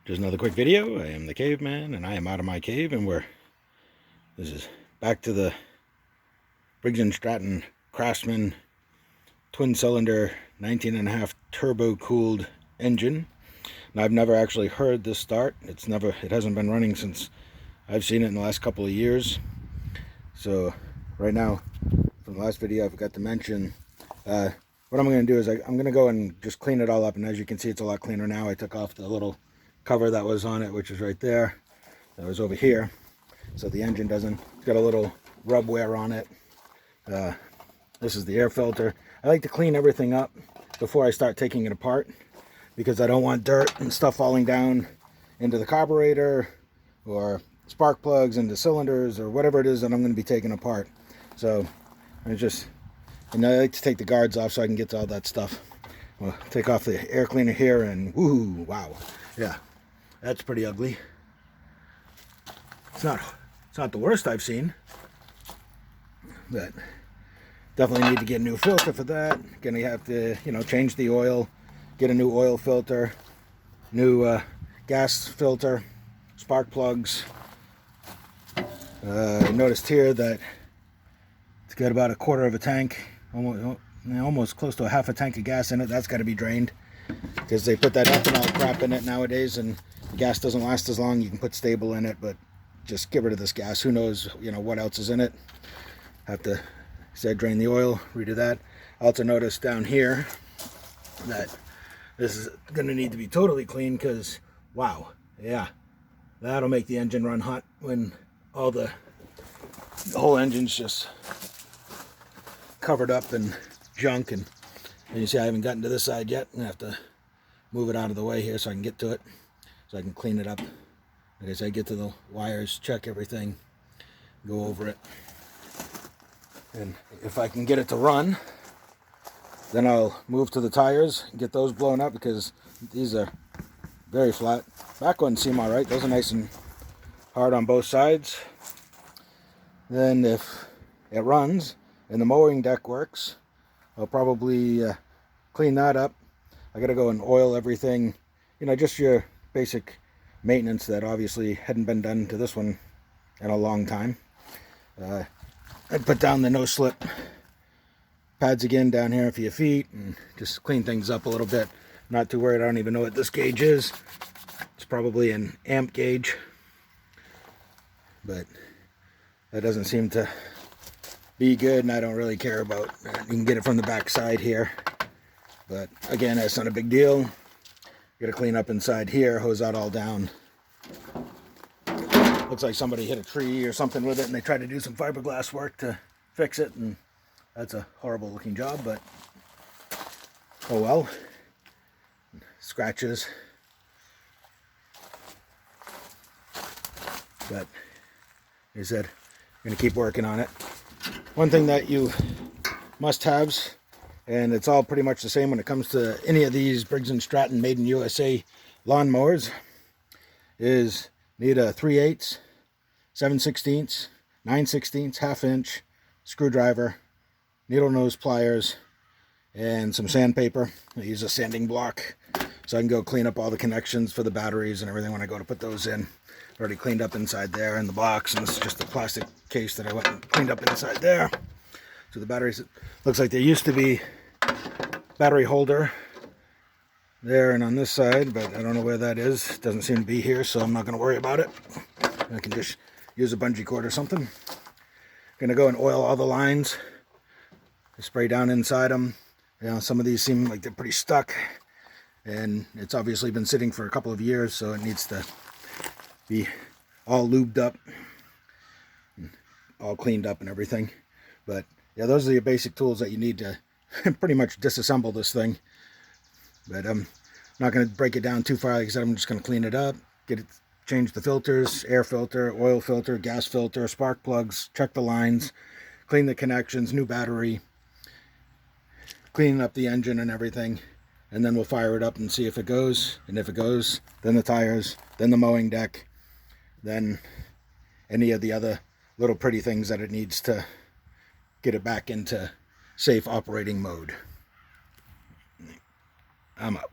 Just another quick video. I am the caveman and I am out of my cave, and this is back to the Briggs Stratton Craftsman twin cylinder 19.5 turbo cooled engine. And I've never actually heard this start. It hasn't been running since I've seen it in the last couple of years. So right now, from the last video, I forgot to mention what I'm going to do is I'm going to go and just clean it all up, and as you can see, it's a lot cleaner now. I took off the little cover that was on it, which is right there, that was over here, so the engine doesn't, it's got a little rub wear on it. This is the air filter. I like to clean everything up before I start taking it apart, because I don't want dirt and stuff falling down into the carburetor or spark plugs into cylinders or whatever it is that I'm going to be taking apart. So I like to take the guards off so I can get to all that stuff. Well, take off the air cleaner here, and woohoo, wow, yeah, that's pretty ugly. It's not the worst I've seen, but definitely need to get a new filter for that. Gonna have to, change the oil, get a new oil filter, new gas filter, spark plugs. I noticed here that it's got about a quarter of a tank, almost close to a half a tank of gas in it. That's got to be drained, because they put that ethanol crap in it nowadays, and the gas doesn't last as long. You can put stable in it, but just get rid of this gas. Who knows, what else is in it. Have to drain the oil, redo that. I also noticed down here that this is going to need to be totally clean, because wow, yeah, that'll make the engine run hot when the whole engine's just covered up in junk. And you see I haven't gotten to this side yet. I'm gonna have to move it out of the way here so I can get to it, so I can clean it up. Like I said, get to the wires, check everything, go over it, and if I can get it to run, then I'll move to the tires and get those blown up, because these are very flat. Back ones seem all right. Those are nice and hard on both sides. Then if it runs and the mowing deck works, I'll probably clean that up. I gotta go and oil everything, just your basic maintenance that obviously hadn't been done to this one in a long time. I'd put down the no-slip pads again down here for your feet and just clean things up a little bit. Not too worried. I don't even know what this gauge is. It's probably an amp gauge, but that doesn't seem to be good, and I don't really care about that. You can get it from the back side here, but again, that's not a big deal. Got to clean up inside here, hose that all down. Looks like somebody hit a tree or something with it, and they tried to do some fiberglass work to fix it, and that's a horrible looking job, but oh well. Scratches, but like I said, I'm going to keep working on it. One thing that you must-haves, and it's all pretty much the same when it comes to any of these Briggs & Stratton made in USA lawn mowers, is need a 3/8, 7/16, 9/16, ½ screwdriver, needle nose pliers, and some sandpaper. I use a sanding block so I can go clean up all the connections for the batteries and everything when I go to put those in. Already cleaned up inside there in the box, and this is just a plastic case that I went and cleaned up inside there. So the batteries, it looks like there used to be battery holder there and on this side, but I don't know where that is. It doesn't seem to be here, so I'm not going to worry about it. I can just use a bungee cord or something. Gonna go and oil all the lines, spray down inside them. Some of these seem like they're pretty stuck, and it's obviously been sitting for a couple of years, so it needs to be all lubed up, all cleaned up and everything. But yeah, those are your basic tools that you need to pretty much disassemble this thing. But I'm not going to break it down too far. Like I said, I'm just going to clean it up, change the filters, air filter, oil filter, gas filter, spark plugs, check the lines, clean the connections, new battery, cleaning up the engine and everything, and then we'll fire it up and see if it goes. And if it goes, then the tires, then the mowing deck, then any of the other little pretty things that it needs to get it back into safe operating mode. I'm out.